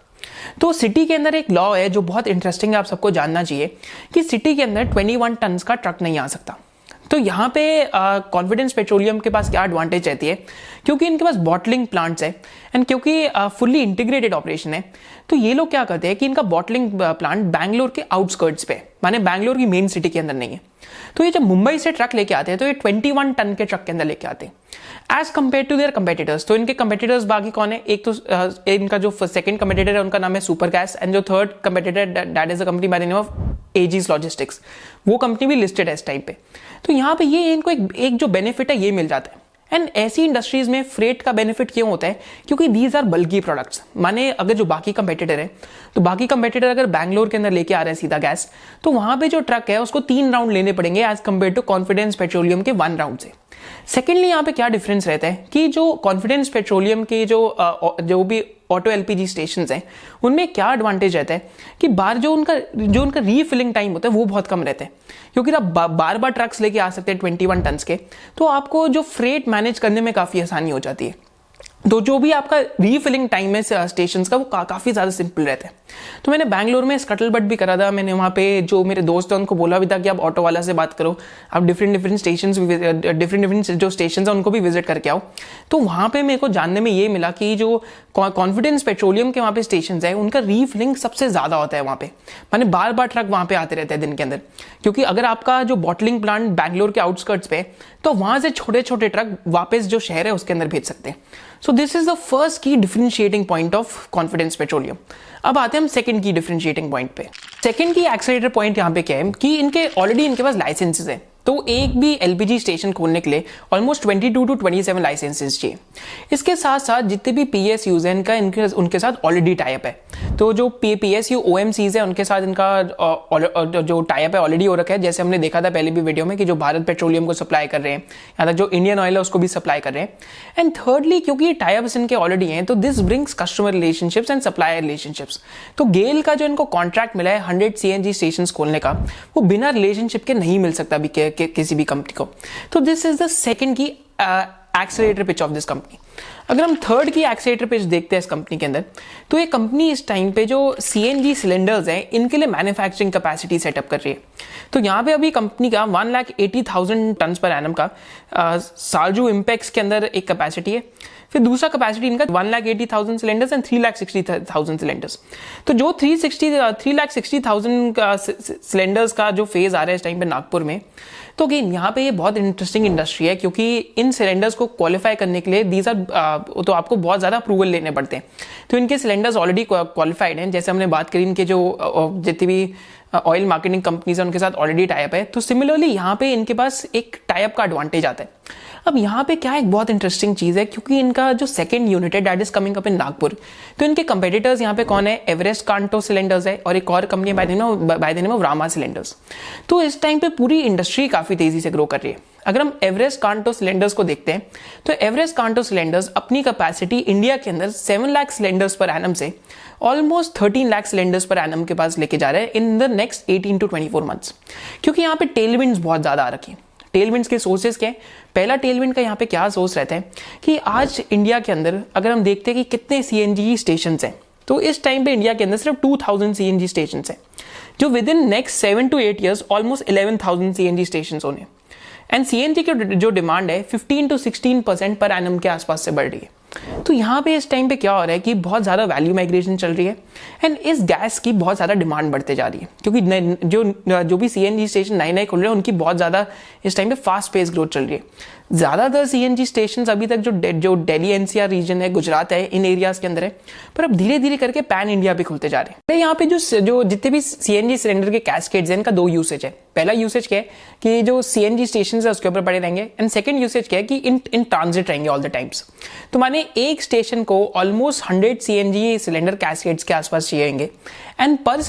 तो सिटी के अंदर एक लॉ है जो बहुत इंटरेस्टिंग है, आप सबको जानना चाहिए कि सिटी के अंदर 21 टन का ट्रक नहीं आ सकता। तो यहाँ पे कॉन्फिडेंस पेट्रोलियम के पास क्या एडवांटेज रहती है, क्योंकि इनके पास बॉटलिंग प्लांट्स है एंड क्योंकि फुल्ली इंटीग्रेटेड ऑपरेशन है, तो ये लोग क्या करते हैं कि इनका बॉटलिंग प्लांट बैंगलोर के आउटस्कर्ट्स पे, माने बैंगलोर की मेन सिटी के अंदर नहीं है। तो ये जब मुंबई से ट्रक लेके आते हैं तो ये 21 टन के ट्रक के अंदर लेके आते हैं as compare to their competitors. तो इनके कंपेटिटर्स बाकी कौन है? एक तो इनका जो सेकंड कंपेटिटर है उनका नाम है सुपर गैस एंड जो third competitor that is a company by the name of aegis logistics. वो कंपनी भी लिस्टेड है इस टाइप पे। तो यहाँ पे ये इनको एक जो बेनिफिट है ये मिल जाता है। एंड ऐसी इंडस्ट्रीज में फ्रेट का बेनिफिट क्यों होता है? क्योंकि दीज आर बल्की प्रोडक्ट्स। माने अगर जो बाकी कंपेटिटर है, तो बाकी कंपेटिटर अगर बैंगलोर के अंदर लेके आ रहे हैं सीधा गैस, तो वहां पे जो ट्रक है उसको 3 राउंड लेने पड़ेंगे as compare to Confidence Petroleum के 1 राउंड से। सेकेंडली यहाँ पे क्या डिफरेंस रहता है कि जो कॉन्फिडेंस पेट्रोलियम के जो भी ऑटो एलपीजी स्टेशन हैं उनमें क्या एडवांटेज रहता है कि बार जो उनका रीफिलिंग टाइम होता है वो बहुत कम रहता है, क्योंकि आप बार बार ट्रक्स लेके आ सकते हैं 21 टन के, तो आपको जो फ्रेट मैनेज करने में काफ़ी आसानी हो जाती है। तो जो भी आपका रीफिलिंग टाइम है स्टेशंस का वो काफ़ी ज़्यादा सिंपल रहता है। तो मैंने बैंगलोर में स्कटलबट भी करा था। मैंने वहाँ पे जो मेरे दोस्त हैं उनको बोला भी था कि आप ऑटो वाला से बात करो, आप डिफरेंट स्टेशन जो स्टेशन है उनको भी विजिट करके आओ। तो वहाँ पे मेरे को जानने में ये मिला कि जो कॉन्फिडेंस पेट्रोलियम के वहाँ पे स्टेशन है उनका रीफिलिंग सबसे ज़्यादा होता है वहाँ पे। माने बार बार ट्रक वहाँ पे आते रहते हैं दिन के अंदर, क्योंकि अगर आपका जो बॉटलिंग प्लांट बैंगलोर के आउटस्कर्ट्स पे तो वहाँ से छोटे छोटे ट्रक वापस जो शहर है उसके अंदर भेज सकते हैं। So this is the first key differentiating point of confidence petroleum. अब आते हैं हम सेकंड की डिफरेंशिएटिंग पॉइंट पे। सेकंड की एक्सेलरेटर पॉइंट यहाँ पे क्या है कि इनके पास लाइसेंसेस है। तो एक भी एलपीजी स्टेशन खोलने के लिए ऑलमोस्ट 22 टू 27 लाइसेंसेस चाहिए। इसके साथ साथ जितने भी पीएसयूज हैं उनके साथ ऑलरेडी टाइप है। तो जो पीएसयू ओएमसीज है उनके साथ इनका जो टाइप है ऑलरेडी हो रखा है। जैसे हमने देखा था पहले भी वीडियो में कि जो भारत पेट्रोलियम को सप्लाई कर रहे हैं, यहाँ तक जो इंडियन ऑयल है उसको भी सप्लाई कर रहे हैं। एंड थर्डली, क्योंकि ये टाइप्स इनके ऑलरेडी हैं तो this brings customer relationships and supplier relationships. तो गेल का जो इनको कॉन्ट्रैक्ट मिला है 100 सीएनजी स्टेशन खोलने का, वो बिना रिलेशनशिप के नहीं मिल सकता किसी भी कंपनी को। तो this is the second key accelerator pitch of this company. अगर हम थर्ड की एक्सेलरेटर पिच देखते हैं इस कंपनी के अंदर, तो ये कंपनी इस टाइम पे जो सीएनजी सिलेंडर्स हैं इनके लिए मैन्युफैक्चरिंग कैपेसिटी सेटअप कर रही है। तो यहाँ पे अभी कंपनी का 1,80,000 टन पर एनम का सालजू इंपेक्स के अंदर एक कैपेसिटी है। फिर दूसरा कैपेसिटी इनका 1,80,000 सिलेंडर्स एंड 3,60,000 सिलेंडर्स। तो जो 3,60,000 सिलेंडर्स का जो फेज आ रहा है इस टाइम पे नागपुर में, तो अगेन यहाँ पे ये बहुत इंटरेस्टिंग इंडस्ट्री है, क्योंकि इन सिलेंडर्स को क्वालिफाई करने के लिए तो आपको बहुत ज़्यादा अप्रूवल लेने पड़ते हैं। तो इनके सिलेंडर्स ऑलरेडी क्वालिफाइड हैं। जैसे हमने बात करी इनके जो जितनी भी ऑयल मार्केटिंग कंपनीज है उनके साथ ऑलरेडी टाइप है। तो सिमिलरली यहाँ पे इनके पास एक टाइप का एडवांटेज आता है। अब यहाँ पे क्या एक बहुत इंटरेस्टिंग चीज़ है, क्योंकि इनका जो सेकंड यूनिट है that is coming up in Nagpur. तो इनके कंपेटिटर्स यहाँ पे कौन है? एवरेस्ट कांटो सिलेंडर्स है और एक और company by the name of Rama cylinders. तो इस टाइम पे पूरी इंडस्ट्री काफ़ी तेजी से ग्रो कर रही है। अगर हम एवरेस्ट कांटो सिलेंडर्स को देखते हैं तो एवरेस्ट कांटो सिलेंडर्स अपनी कैपेसिटी इंडिया के अंदर 7 लाख सिलेंडर्स पर एनम से almost 13 lakh cylinders per annum के पास लेके जा रहे हैं in the next 18 to 24 months. क्योंकि यहाँ पे टेलविंड्स बहुत ज़्यादा आ रखी है। टेलविंड्स के सोर्सेज क्या है? पहला टेलविंड का यहाँ पे क्या सोर्स रहता है कि आज इंडिया के अंदर अगर हम देखते हैं कि कितने सीएनजी स्टेशन हैं, तो इस टाइम पे इंडिया के अंदर सिर्फ 2000 सीएनजी स्टेशन हैं, जो with in next 7 to 8 years almost 11,000 CNG station होने। एंड सीएनजी की जो डिमांड है 15 to 16% पर एनम के आसपास से बढ़ रही है। तो यहाँ पे इस टाइम पे क्या हो रहा है कि बहुत ज़्यादा वैल्यू माइग्रेशन चल रही है एंड इस गैस की बहुत ज़्यादा डिमांड बढ़ते जा रही है, क्योंकि जो भी सीएनजी स्टेशन नए खुल रहे हैं उनकी बहुत ज़्यादा इस टाइम पे फास्ट पेस ग्रोथ चल रही है। ज़्यादातर सीएनजी स्टेशन अभी तक जो दिल्ली एनसीआर रीजन है, गुजरात है, इन एरियाज के अंदर है, पर अब धीरे धीरे करके पैन इंडिया भी खुलते जा रहे हैं। यहाँ पे जो जितने भी सीएनजी सिलेंडर के कैस्केड्स हैं इनका 2 यूसेज है। पहला यूसेज क्या है कि जो सीएनजी स्टेशन है उसके ऊपर पड़े रहेंगे, एंड सेकंड यूसेज क्या है कि इन ट्रांजिट रहेंगे ऑल द टाइम्स। तो माने एक स्टेशन को ऑलमोस्ट 100 सीएनजी सिलेंडर कैस्केड्स के आसपास चाहिए, एंड पर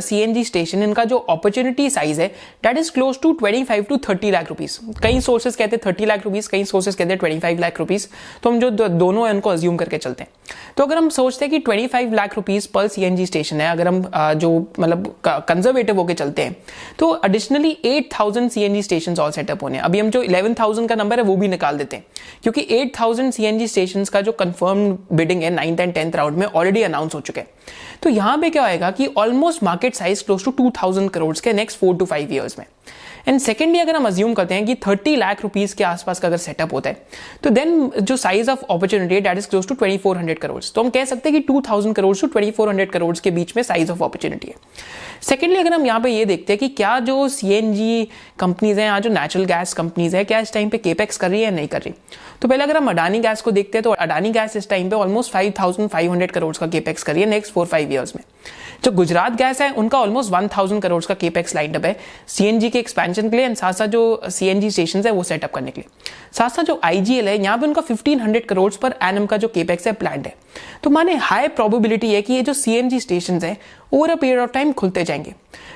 सीएनजी स्टेशन इनका जो अपॉर्चुनिटी साइज है that is close to 25 to 30 lakh rupees. कई सोर्सेज कहते हैं 30 लाख रुपीस, कई सोर्सेज कहते हैं 25 लाख रुपीस। तो हम जो दोनों है उनको अज्यूम करके चलते हैं। तो अगर हम सोचते हैं कि 25 लाख रुपीस पर सीएनजी स्टेशन है, अगर हम जो मतलब कंजर्वेटिव होकर चलते हैं, तो एडिशनली 8,000 सीएनजी स्टेशन और सेटअप होने हैं। अभी हम जो 11,000 का नंबर है वो भी निकाल देते हैं, क्योंकि 8,000 सीएनजी स्टेशन का जो कंफर्म बिडिंग है 9th and 10th राउंड में ऑलरेडी अनाउंस हो चुके हैं। तो यहाँ पे क्या होएगा कि almost market size close to 2,000 crore के नेक्स्ट 4 to 5 ईयर्स में। एंड सेकेंडली अगर हम अज्यूम करते हैं कि 30 लाख रुपीस के आसपास का अगर सेटअप होता है, तो देन जो साइज ऑफ अपॉर्चुनिटी है that is close to 2,400 crore. तो हम कह सकते हैं कि 2,000 करोड़ टू 2,400 करोड़ के बीच में साइज ऑफ अपॉर्चुनिटी है। सेकेंडली अगर हम यहाँ पे ये देखते हैं कि क्या जो सीएनजी कंपनीज हैं या जो नेचुरल गैस कंपनीज है क्या इस टाइम पे केपेक्स कर रही है या नहीं कर रही, तो पहले अगर हम अडानी गैस को देखते हैं तो अडानी गैस इस टाइम पे ऑलमोस्ट 5,500 करोड़ का केपेक्स कर रही है नेक्स्ट 4-5 ईयर्स में। जो गुजरात गैस है उनका ऑलमोस्ट 1,000 करोड़ का केपेक्स लाइंड अप है सीएनजी के एक्सपेंशन के लिए, एंड साथ साथ जो सीएनजी स्टेशन है वो सेटअप करने के लिए। साथ साथ जो आईजीएल है यहाँ पे उनका 1,500 करोड़ पर एनम का जो केपेक्स है प्लान्ड है। तो माने हाई प्रोबेबिलिटी है कि ये जो सीएनजी स्टेशन है over a period of time खुलते जाएंगे।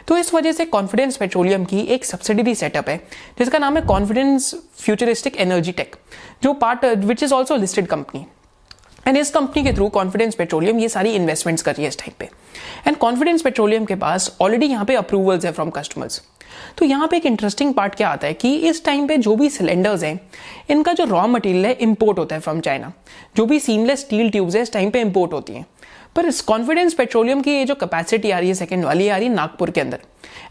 तो इस वजह से कॉन्फिडेंस पेट्रोलियम की एक सब्सिडरी सेटअप है जिसका नाम है कॉन्फिडेंस फ्यूचरिस्टिक एनर्जी टेक, जो part which is also listed company. And इस कंपनी के थ्रू कॉन्फिडेंस पेट्रोलियम ये सारी इन्वेस्टमेंट्स कर रही है इस टाइम पे। एंड कॉन्फिडेंस पेट्रोलियम के पास ऑलरेडी यहाँ पे अप्रूवल्स है फ्रॉम कस्टमर्स। तो यहाँ पे एक इंटरेस्टिंग पार्ट क्या आता है कि इस टाइम पे जो भी सिलेंडर्स हैं इनका जो रॉ मटेरियल है इंपोर्ट होता है फ्रॉम चाइना। जो भी सीमलेस स्टील ट्यूब्स है इस टाइम पे इंपोर्ट होती हैं। पर इस कॉन्फिडेंस पेट्रोलियम की ये जो कैपेसिटी आ रही है सेकंड वाली आ रही है नागपुर के अंदर।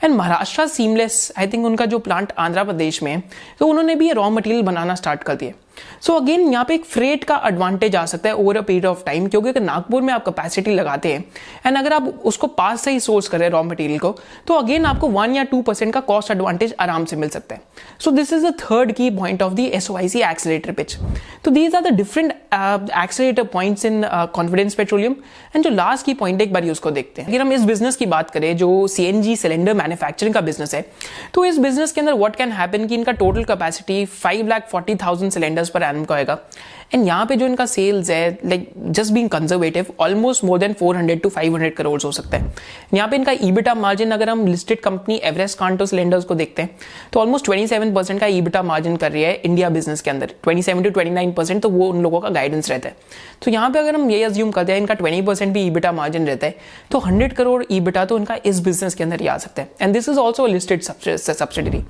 And Maharashtra seamless I think उनका जो प्लांट आंध्र प्रदेश में है तो उन्होंने भी ये रॉ मटेरियल बनाना स्टार्ट कर दिया। सो अगेन यहाँ पे एक फ्रेट का एडवांटेज आ सकता है over a period of time, क्योंकि अगर नागपुर में आप कैपेसिटी लगाते हैं एंड अगर आप उसको पास से ही सोर्स करें रॉ मटेरियल को तो अगेन आपको 1 या 2% का कॉस्ट एडवांटेज आराम से मिल सकता है। So this is the third key point of the SOIC accelerator pitch. तो these are the different accelerator points in Confidence Petroleum. And जो लास्ट की पॉइंट एक बार उसको देखते हैं। अगर हम इस बिजनेस की बात करें जो CNG सिलेंडर मैन्युफैक्चरिंग का बिजनेस है तो इस बिजनेस के अंदर व्हाट कैन हैपन कि इनका total capacity 5,40,000 cylinders per annum का होगा। एंड यहाँ पे जो इनका सेल्स है like just being conservative almost more than 400 to 500 crore हो सकता है। यहाँ पे इनका EBITDA मार्जिन अगर हम लिस्टेड कंपनी एवरेस्ट कांटो सिलेंडर्स को देखते हैं तो ऑलमोस्ट 27% का EBITDA मार्जिन कर रही है इंडिया बिजनेस के अंदर। 27 to 29% तो वो उन लोगों का गाइडेंस रहता है। तो यहाँ पे अगर हम ये अज्यूम करते हैं इनका 20% भी EBITDA मार्जिन रहता है तो 100 करोड़ EBITDA तो इनका इस बिजनेस के अंदर ही आ सकता है। And this is also listed subsidiary.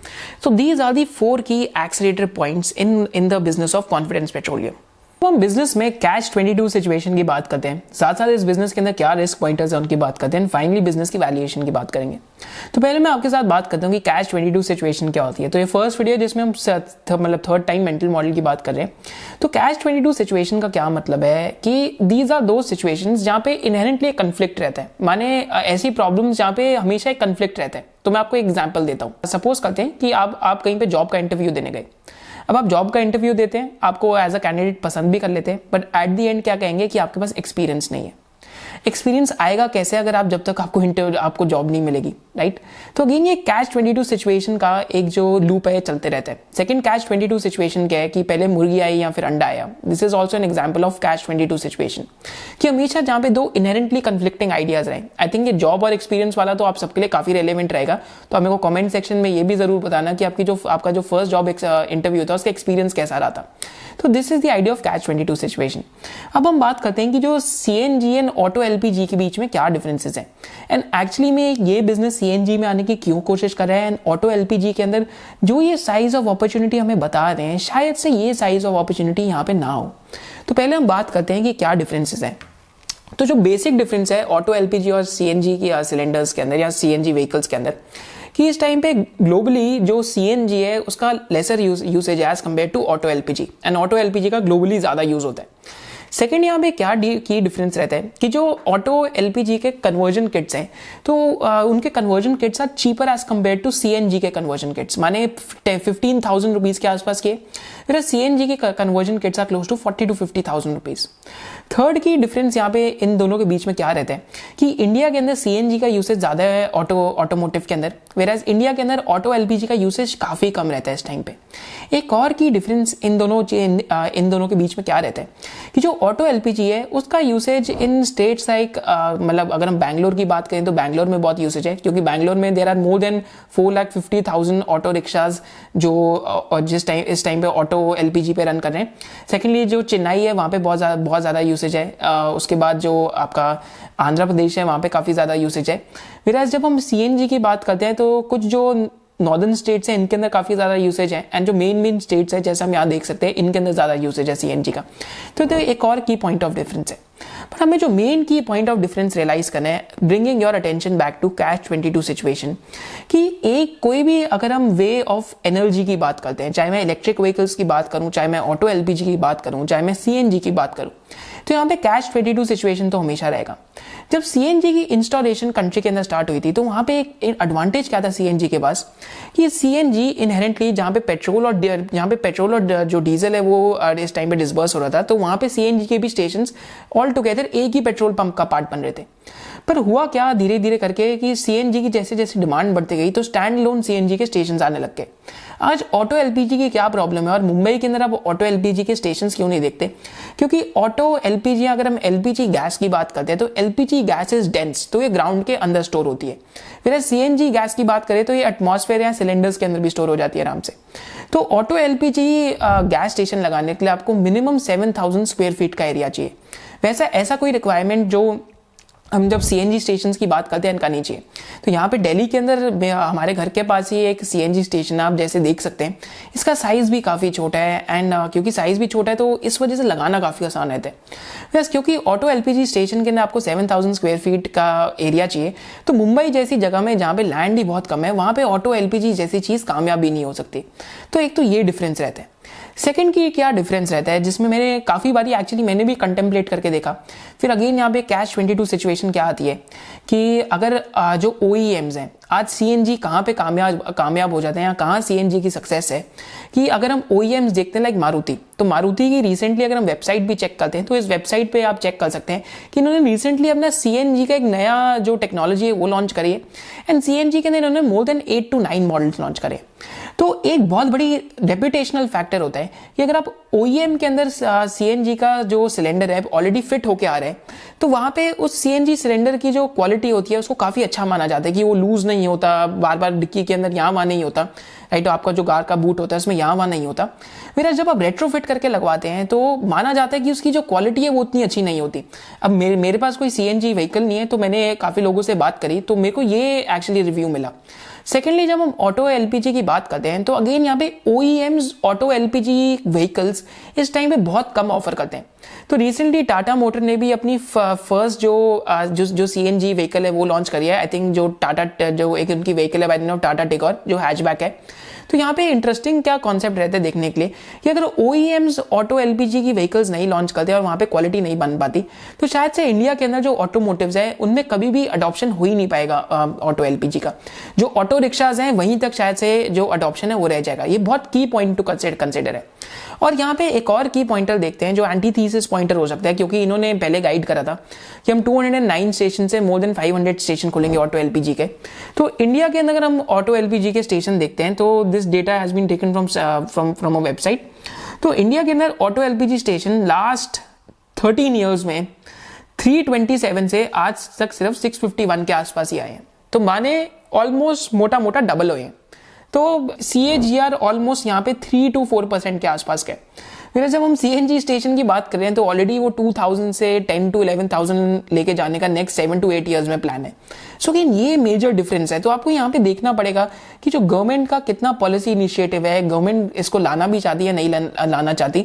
So these are the 4 key accelerator points in the business of confidence Petroleum. तो हम बिजनेस में कैश 22 सिचुएशन की बात करते हैं, साथ साथ इस बिजनेस के अंदर क्या रिस्क पॉइंटर्स है उनकी बात करते हैं, फाइनली बिजनेस की वैल्यूएशन की बात करेंगे। तो पहले मैं आपके साथ बात करता हूँ कि कैश 22 सिचुएशन क्या होती है। तो ये फर्स्ट वीडियो जिसमें हम मतलब थर्ड टाइम मेंटल मॉडल की बात कर रहे हैं। तो कैश 22 सिचुएशन का क्या मतलब है कि दीज आर दो सिचुएशंस जहाँ पे इनहेरेंटली एक कन्फ्लिक्ट रहता है, माने ऐसी प्रॉब्लम्स जहाँ पे हमेशा एक कन्फ्लिक्ट रहता है। तो मैं आपको एक एग्जाम्पल देता हूँ। सपोज करते हैं कि आप कहीं पे जॉब का इंटरव्यू देने गए। अब आप जॉब का इंटरव्यू देते हैं, आपको एज अ कैंडिडेट पसंद भी कर लेते हैं, बट एट द एंड क्या कहेंगे कि आपके पास एक्सपीरियंस नहीं है। एक्सपीरियंस आएगा कैसे अगर आप जब तक आपको जॉब नहीं मिलेगी, राइट? तो अगेन ये कैश 22 सिचुएशन का एक जो लूप है चलते रहता है। सेकंड कैश 22 सिचुएशन क्या है कि पहले मुर्गी आई या फिर अंडा आया। This is also an example of cash 22 situation कि हमेशा जहां पे दो इनहेरेंटली कंफ्लिक्टिंग आइडियाज रहे। आई थिंक ये जॉब और एक्सपीरियंस वाला तो आप सबके लिए काफी रेलेवेंट रहेगा। तो हमें को कमेंट सेक्शन में ये भी जरूर बताना कि आपका जो फर्स्ट जॉब इंटरव्यू था उसका एक्सपीरियंस कैसा रहा था। तो this is the idea of catch 22 situation. अब हम बात करते हैं कि जो CNG एंड ऑटो LPG के बीच में क्या डिफरेंसेस हैं एंड एक्चुअली में ये बिजनेस CNG में आने की क्यों कोशिश कर रहा है एंड ऑटो LPG के अंदर जो ये साइज ऑफ अपॉर्चुनिटी हमें बता रहे हैं शायद से ये साइज ऑफ अपॉर्चुनिटी यहाँ पे ना हो। तो पहले हम बात करते हैं कि क्या डिफरेंसेस हैं। तो जो बेसिक डिफरेंस है ऑटो LPG और CNG की सिलेंडर्स के अंदर या CNG व्हीकल्स के अंदर कि इस टाइम पे ग्लोबली जो CNG है उसका लेसर यूसेज है as compare to auto LPG and auto LPG का ग्लोबली ज्यादा यूज होता है। सेकेंड यहाँ पे क्या की डिफरेंस रहता है कि जो ऑटो LPG के कन्वर्जन किट्स हैं तो उनके conversion kits are cheaper as compare to CNG के कन्वर्जन किट्स, माने 15,000 रुपीज के आसपास के, फिर CNG के conversion kits are close to 40 to 50,000 rupees. Third key difference यहाँ पे इन दोनों के बीच में क्या रहता है कि इंडिया के अंदर CNG का यूसेज ज्यादा है ऑटोमोटिव के अंदर, वेराज इंडिया के अंदर ऑटो LPG का यूसेज काफी कम रहता है इस टाइम पे। एक और की डिफरेंस इन दोनों के बीच में क्या रहता है कि जो ऑटो LPG है उसका यूसेज इन स्टेट्स लाइक मतलब अगर हम बैंगलोर की बात करें तो बैंगलोर में बहुत यूसेज है, क्योंकि बैंगलोर में there are more than 4,50,000 auto rickshaws जो इस टाइम पे ऑटो LPG पे रन कर रहे हैं। सेकेंडली जो चेन्नई है वहाँ पे बहुत ज़्यादा यूसेज है। उसके बाद जो आपका आंध्र प्रदेश है वहाँ पे काफ़ी ज़्यादा यूसेज है। विराज जब हम CNG की बात करते हैं तो कुछ जो नॉर्दर्न स्टेट्स हैं इनके अंदर काफ़ी ज़्यादा यूसेज है एंड जो मेन स्टेट्स है जैसे हम यहाँ देख सकते हैं इनके अंदर ज़्यादा यूसेज है CNG का। तो एक और की पॉइंट ऑफ डिफरेंस है। पर हमें जो मेन की पॉइंट ऑफ डिफरेंस रियलाइज करना है, bringing your attention back to catch 22 situation, कि एक कोई भी अगर हम वे ऑफ एनर्जी की बात करते हैं, चाहे मैं इलेक्ट्रिक व्हीकल्स की बात करूं, चाहे मैं ऑटो LPG की बात करूं, चाहे मैं CNG की बात करूं, तो यहाँ पे कैच 22 सिचुएशन तो हमेशा रहेगा। जब CNG की इंस्टॉलेशन कंट्री के अंदर स्टार्ट हुई थी तो वहां पे एक एडवांटेज क्या था CNG के पास कि CNG इनहेरेंटली जहाँ पे पेट्रोल और जो डीजल है वो इस टाइम पे डिस्बर्स हो रहा था, तो वहां पे CNG के भी स्टेशन ऑल टुगेदर एक ही पेट्रोल पंप का पार्ट बन रहे थे। पर हुआ क्या धीरे धीरे करके कि CNG की जैसे जैसे डिमांड बढ़ती गई तो स्टैंड लोन CNG के स्टेशन आने लग गए। आज ऑटो LPG की क्या प्रॉब्लम है और मुंबई के अंदर अब ऑटो LPG के स्टेशंस क्यों नहीं देखते? क्योंकि ऑटो LPG अगर हम LPG गैस की बात करते हैं तो LPG गैस इज डेंस, तो ये ग्राउंड के अंदर स्टोर होती है। फिर CNG गैस की बात करें तो ये एटमॉस्फेयर या सिलेंडर्स के अंदर भी स्टोर हो जाती है आराम से। तो ऑटो LPG गैस स्टेशन लगाने के लिए आपको मिनिमम 7,000 स्क्वायर फीट का एरिया चाहिए। वैसा ऐसा कोई रिक्वायरमेंट जो हम जब सीएनजी स्टेशन की बात करते हैं इनका नीचे, तो यहाँ पे दिल्ली के अंदर हमारे घर के पास ही एक सीएनजी स्टेशन आप जैसे देख सकते हैं। इसका साइज़ भी काफ़ी छोटा है एंड क्योंकि साइज़ भी छोटा है तो इस वजह से लगाना काफ़ी आसान रहता है। बस क्योंकि ऑटो एलपीजी स्टेशन के अंदर आपको 7000 स्क्वायर फीट का एरिया चाहिए, तो मुंबई जैसी जगह में जहाँ पे लैंड ही बहुत कम है वहाँ पे ऑटो एलपीजी जैसी चीज़ कामयाब भी नहीं हो सकती। तो एक तो ये डिफरेंस रहता है। सेकंड की क्या डिफरेंस रहता है, जिसमें मैंने काफ़ी बारी एक्चुअली मैंने भी कंटेम्पलेट करके देखा। फिर अगेन यहाँ पे कैच 22 सिचुएशन क्या आती है कि अगर जो OEMs हैं आज सीएनजी कहाँ पे कामयाब हो जाते हैं या कहाँ सीएनजी की सक्सेस है, कि अगर हम OEMs देखते हैं लाइक मारुति, तो मारुति की रिसेंटली अगर हम वेबसाइट भी चेक करते हैं तो इस वेबसाइट पे आप चेक कर सकते हैं कि इन्होंने रिसेंटली अपना सीएनजी का एक नया जो टेक्नोलॉजी है वो लॉन्च करी है एंड सीएनजी के अंदर इन्होंने more than 8 to 9 models launch करे। तो एक बहुत बड़ी रेपुटेशनल फैक्टर होता है कि अगर आप OEM के अंदर सीएनजी का जो सिलेंडर है ऑलरेडी फिट होके आ रहा है, तो वहाँ पे उस सीएनजी सिलेंडर की जो क्वालिटी होती है उसको काफ़ी अच्छा माना जाता है कि वो लूज नहीं होता, बार बार डिक्की के अंदर यहाँ वहाँ नहीं होता, राइट। तो आपका जो कार का बूट होता है उसमें यहाँ वहाँ नहीं होता। फिर जब आप रेट्रोफिट करके लगवाते हैं तो माना जाता है कि उसकी जो क्वालिटी है वो उतनी अच्छी नहीं होती। अब मेरे पास कोई सीएनजी व्हीकल नहीं है, तो मैंने काफ़ी लोगों से बात करी तो मेरे को ये एक्चुअली रिव्यू मिला। सेकेंडली जब हम ऑटो एलपीजी की बात करते हैं तो अगेन यहाँ पे OEMs ऑटो एलपीजी व्हीकल्स इस टाइम पे बहुत कम ऑफर करते हैं। तो रिसेंटली टाटा मोटर ने भी अपनी फर्स्ट जो सीएनजी व्हीकल है वो लॉन्च करी है। आई थिंक जो टाटा जो एक उनकी व्हीकल है by the name of Tata Tigor जो हैचबैक है। तो यहाँ पे इंटरेस्टिंग क्या कॉन्सेप्ट रहता है देखने के लिए कि अगर OEMs ऑटो एलपीजी की व्हीकल्स नहीं लॉन्च करते और वहाँ पे क्वालिटी नहीं बन पाती तो शायद से इंडिया के अंदर जो ऑटोमोटिव्स है उनमें कभी भी अडॉप्शन हो ही नहीं पाएगा ऑटो एलपीजी का। जो ऑटो रिक्शाज हैं वहीं तक शायद से जो अडॉप्शन है वो रह जाएगा। ये बहुत की पॉइंट टू कंसिडर है। और यहाँ पे एक और की पॉइंटर देखते हैं जो एंटीथीसिस पॉइंटर हो सकता है, क्योंकि इन्होंने पहले गाइड करा था कि हम 209 स्टेशन से मोर देन 500 स्टेशन खोलेंगे ऑटो एलपीजी के। तो इंडिया के अंदर अगर हम ऑटो एलपीजी के स्टेशन देखते हैं तो this data has been taken from a website. तो इंडिया के अंदर auto LPG station last 13 years में 327 से आज तक सिर्फ 651 के आसपास ही आए हैं। तो माने ऑलमोस्ट मोटा मोटा डबल हुए हैं। तो CAGR ऑलमोस्ट यहाँ पे 3 to 4% के आसपास का है। फिर जब हम CNG स्टेशन की बात कर रहे हैं तो ऑलरेडी वो 2000 से 10 to 11,000 लेके जाने का नेक्स्ट 7 to 8 ईयर्स में प्लान है। सो अगेन ये मेजर डिफरेंस है। तो आपको यहाँ पे देखना पड़ेगा कि जो गवर्नमेंट का कितना पॉलिसी इनिशिएटिव है, गवर्नमेंट इसको लाना भी चाहती है नहीं लाना चाहती,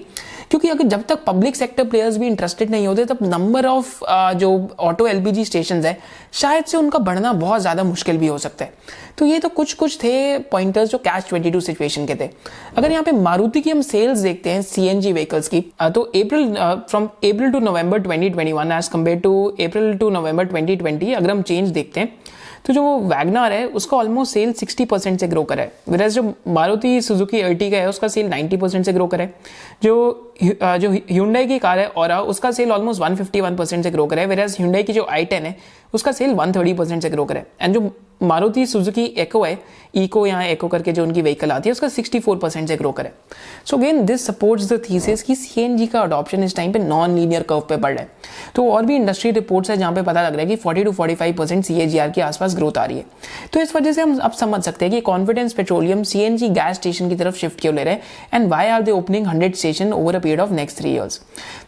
क्योंकि अगर जब तक पब्लिक सेक्टर प्लेयर्स भी इंटरेस्टेड नहीं होते तब नंबर ऑफ जो ऑटो एलपीजी स्टेशंस है शायद से उनका बढ़ना बहुत ज़्यादा मुश्किल भी हो सकता है। तो ये तो कुछ थे पॉइंटर्स जो कैच 22 सिचुएशन के थे। अगर यहाँ पे मारुति की हम सेल्स देखते हैं सीएनजी व्हीकल्स की, तो from April to November 2021 as compare to April to November 2020 अगर हम चेंज देखते हैं तो जो वैगनर है उसका ऑलमोस्ट सेल 60% से ग्रो करा है, वेराज जो मारुति सुजुकी अर्टिगा है उसका सेल 90% से ग्रो करा है। जो Hyundai की कार है और उसका सेल ऑलमोस्ट 151% से ग्रो करा है, वेराज Hyundai की जो i10 है उसका सेल 130% से ग्रो करा है। एंड जो मारुति सुजुकी एको है, इको यहाँ एको करके जो उनकी व्हीकल आती है उसका 64% से ग्रो करा है। So again this supports the thesis कि सीएनजी का अडॉप्शन इस टाइम पे नॉन लीनियर कर्व पे बढ़ रहा है। तो और भी इंडस्ट्री रिपोर्ट्स है जहाँ पे पता लग रहा है कि 40 to 45% CAGR के आसपास ग्रोथ आ रही है। तो इस वजह से हम अब समझ सकते हैं कि Confidence Petroleum CNG gas station की तरफ शिफ्ट क्यों ले रहे हैं and why are they opening 100 station over a period of next 3 years.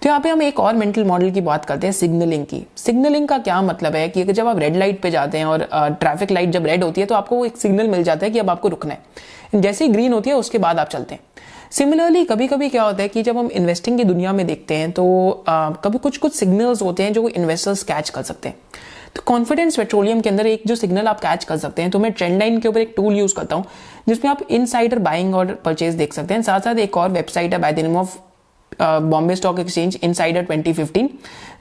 तो यहाँ पे हम एक और मेंटल मॉडल की बात करते हैं सिग्नलिंग की। सिग्नलिंग का क्या मतलब है कि जब आप रेड लाइट पे जाते हैं और ट्रैफिक लाइट जब रेड होती है तो आपको एक सिग्नल मिल जाता है कि अब आपको रुकना है, जैसे ही ग्रीन होती है उसके बाद आप चलते हैं। सिमिलरली कभी कभी क्या होता है कि जब हम इन्वेस्टिंग की दुनिया में देखते हैं तो कभी कुछ सिग्नल्स होते हैं जो इन्वेस्टर्स कैच कर सकते हैं। तो कॉन्फिडेंस पेट्रोलियम के अंदर एक जो सिग्नल आप कैच कर सकते हैं, तो मैं ट्रेंड लाइन के ऊपर एक टूल यूज करता हूँ जिसमें आप इनसाइडर बाइंग और परचेज देख सकते हैं। साथ साथ एक और वेबसाइट है by the name of Bombay stock exchange insider 2015,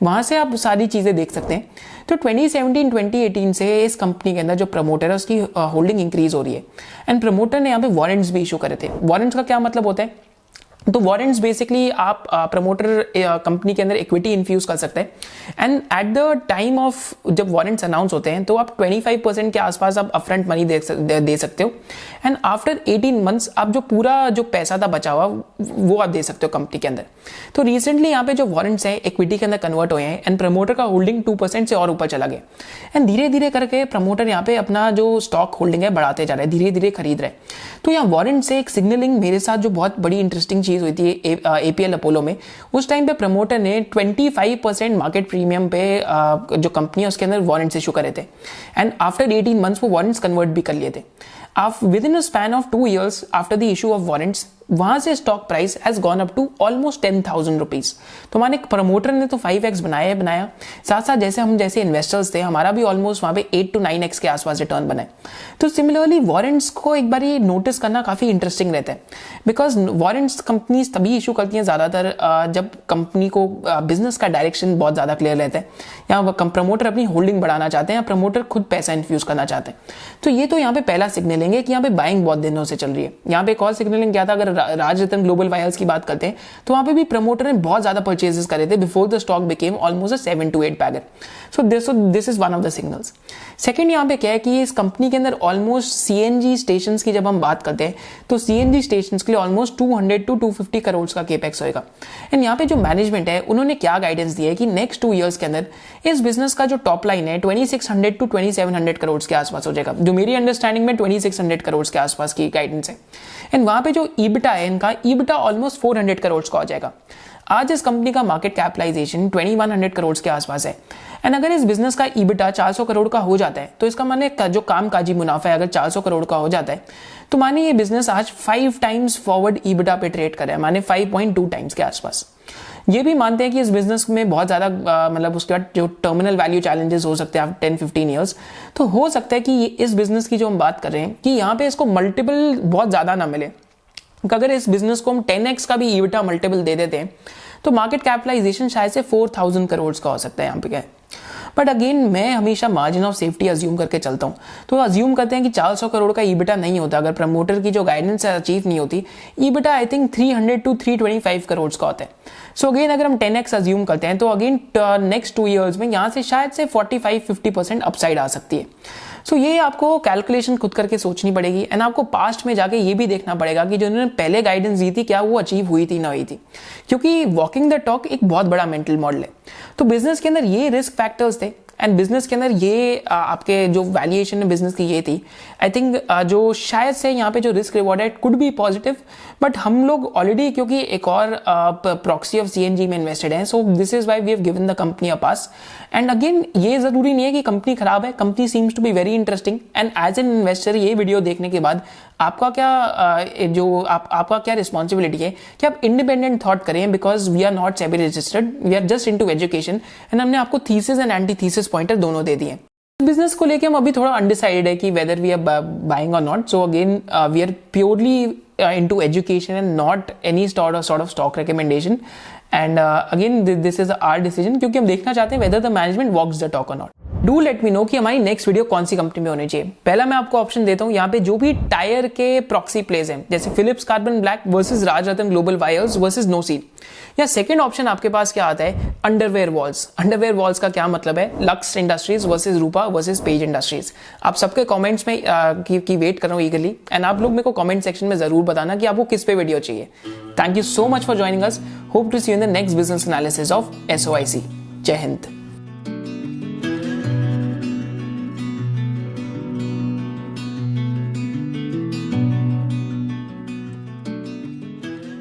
वहां से आप सारी चीजें देख सकते हैं। तो 2017-2018 से इस कंपनी के अंदर जो प्रमोटर है उसकी होल्डिंग इंक्रीज हो रही है एंड प्रमोटर ने यहाँ पे वारंट्स भी इशू करे थे। वारंट्स का क्या मतलब होता है? तो वारंट्स बेसिकली आप प्रमोटर कंपनी के अंदर इक्विटी इन्फ्यूज कर सकते हैं and at the time of जब वारंट्स अनाउंस होते हैं तो आप 25% के आसपास आप अपफ्रंट मनी दे सकते हो एंड आफ्टर 18 मंथ्स आप जो पूरा जो पैसा था बचा हुआ वो आप दे सकते हो कंपनी के अंदर। तो रिसेंटली यहाँ पे जो वारंट्स हैं इक्विटी के अंदर कन्वर्ट हुए हैं एंड प्रमोटर का होल्डिंग 2% से और ऊपर चला गया एंड धीरे धीरे करके प्रमोटर यहाँ पे अपना जो स्टॉक होल्डिंग है बढ़ाते जा रहे हैं, धीरे धीरे खरीद रहे हैं। तो यहाँ वारंट से एक सिग्नलिंग मेरे साथ जो बहुत बड़ी इंटरेस्टिंग चीज़ हुई थी APL अपोलो में, उस टाइम पे प्रमोटर ने 25% मार्केट प्रीमियम पे जो कंपनी है उसके अंदर वारंट्स इशू करे थे, एंड आफ्टर 18 मंथ्स वो वारंट्स कन्वर्ट भी कर लिए थे। Within a span of 2 years after the issue of warrants, वहां से stock price has gone up to almost 10,000 rupees. तो माने प्रमोटर ने तो 5x बनाया, साथ साथ जैसे इन्वेस्टर्स थे, हमारा भी ऑलमोस्ट वहां पे 8 to 9x के आसपास रिटर्न बनाए। तो सिमिलरली वारंट्स को एक बार नोटिस करना काफी इंटरेस्टिंग रहता है, बिकॉज वारंट्स कंपनीज तभी इशू करती हैं ज्यादातर जब कंपनी को बिजनेस का डायरेक्शन बहुत ज्यादा क्लियर रहता है, या प्रमोटर अपनी होल्डिंग बढ़ाना चाहते हैं, या प्रमोटर खुद पैसा इन्फ्यूज करना चाहते हैं। तो ये तो यहाँ पे पहला सिग्नल लेंगे कि यहाँ पे बाइंग बहुत दिनों से चल रही है। यहाँ पे एक और सिग्नलिंग क्या था, अगर राजरत्न ग्लोबल वायर्स की बात करते हैं तो वहां पे भी प्रमोटर ने बहुत ज्यादा परचेजेस करे थे before the stock became almost 7 to 8 bagger। So this is one of the signals. Second यहाँ पे क्या है कि इस कंपनी के अंदर ऑलमोस्ट CNG स्टेशन की जब हम बात करते हैं तो CNG स्टेशन के लिए ऑलमोस्ट 200 to 250 करोड़ का केपेक्स होगा। एंड यहाँ पे जो मैनेजमेंट है उन्होंने क्या गाइडेंस दिया है कि नेक्स्ट 2 years के अंदर इस बिजनेस का जो टॉप लाइन है 2600 to 2700 करोड़ के आसपास हो जाएगा, जो मेरी अंडरस्टैंडिंग में 2600 करोड़ के आसपास की गाइडेंस है। एंड वहां पे जो ईबिटा है इनका, ईबिटा ऑलमोस्ट 400 करोड़ का हो जाएगा। आज इस कंपनी का मार्केट कैपिटलाइजेशन 2100 करोड़ के आसपास है। एंड अगर इस बिजनेस का ईबिटा 400 करोड़ का हो जाता है तो इसका माने जो कामकाजी मुनाफा है अगर 400 करोड़ का हो जाता है तो माने ये बिजनेस आज 5 times फॉरवर्ड ईबिटा पे ट्रेड कर रहा है, माने 5.2 times के आसपास। ये भी मानते हैं कि इस बिजनेस में बहुत ज्यादा मतलब उसके बाद जो टर्मिनल वैल्यू चैलेंजेस हो सकते हैं 10-15 years, तो हो सकता है कि इस बिजनेस की जो हम बात कर रहे हैं कि यहाँ पे इसको मल्टीपल बहुत ज्यादा ना मिले। अगर इस बिजनेस को हम 10x का भी ईबिटा मल्टीपल दे देते हैं तो मार्केट कैपिटलाइजेशन शायद से 4000 करोड़ का हो सकता है यहाँ पे क्या है। बट अगेन मैं हमेशा मार्जिन ऑफ सेफ्टी अज्यूम करके चलता हूँ, तो अज्यूम करते हैं कि 400 करोड़ का ईबिटा नहीं होता, अगर प्रमोटर की जो गाइडेंस है अचीव नहीं होती, EBITDA I think 300 to 325 crore का होता है। सो अगेन अगर हम 10x अज्यूम करते हैं तो अगेन नेक्स्ट 2 years में यहाँ से शायद से 45-50% अपसाइड आ सकती है। सो ये आपको कैलकुलेशन खुद करके सोचनी पड़ेगी, एंड आपको पास्ट में जाके ये भी देखना पड़ेगा कि जो उन्होंने पहले गाइडेंस दी थी क्या वो अचीव हुई थी ना हुई थी, क्योंकि वॉकिंग द टॉक एक बहुत बड़ा मेंटल मॉडल है। तो बिजनेस के अंदर ये रिस्क फैक्टर्स थे, एंड बिजनेस के अंदर ये आपके जो वैल्यूएशन है बिजनेस की ये थी। आई थिंक जो शायद से यहाँ पे जो रिस्क रिवॉर्ड है कुड बी पॉजिटिव, बट हम लोग ऑलरेडी क्योंकि एक और प्रॉक्सी ऑफ CNG में इन्वेस्टेड हैं, so this is why we have given the company a pass. And again ये जरूरी नहीं है कि कंपनी खराब है, company seems to be very interesting, and as an investor ये वीडियो देखने के बाद आपका क्या आपका क्या रिस्पॉन्सिबिलिटी है कि आप इंडिपेंडेंट थॉट करें, because we are not SEBI registered, we are just into education, and हमने आपको thesis and antithesis pointer दोनों दे दिए। बिजनेस को लेके हम अभी थोड़ा अनडिसाइडेड है कि वेदर वी आर बाइंग और not, so again we are purely into education and not any sort of stock recommendation, and again this is our decision, क्योंकि हम देखना चाहते हैं whether the management walks the talk or not। Do let me know कि हमारी next video कौन सी company में होनी चाहिए। पहला मैं आपको ऑप्शन देता हूँ यहाँ पे जो भी टायर के प्रॉक्सी प्लेज हैं, जैसे Phillips Carbon Black versus Rajratna Global Wires versus NOCIL, या सेकंड ऑप्शन आपके पास क्या आता है, अंडरवेयर वॉल्स। अंडरवेयर वॉल्स का क्या मतलब है, लक्स इंडस्ट्रीज वर्सेस रूपा वर्सेस पेज इंडस्ट्रीज। आप सबके कमेंट्स में की वेट कर रहा हूँ ईगरली, एंड आप लोग मेरे को कमेंट सेक्शन में जरूर बताना कि आपको किस पे वीडियो चाहिए। Thank you so much for joining us, hope to see you in the next business analysis of SOIC। जय हिंद।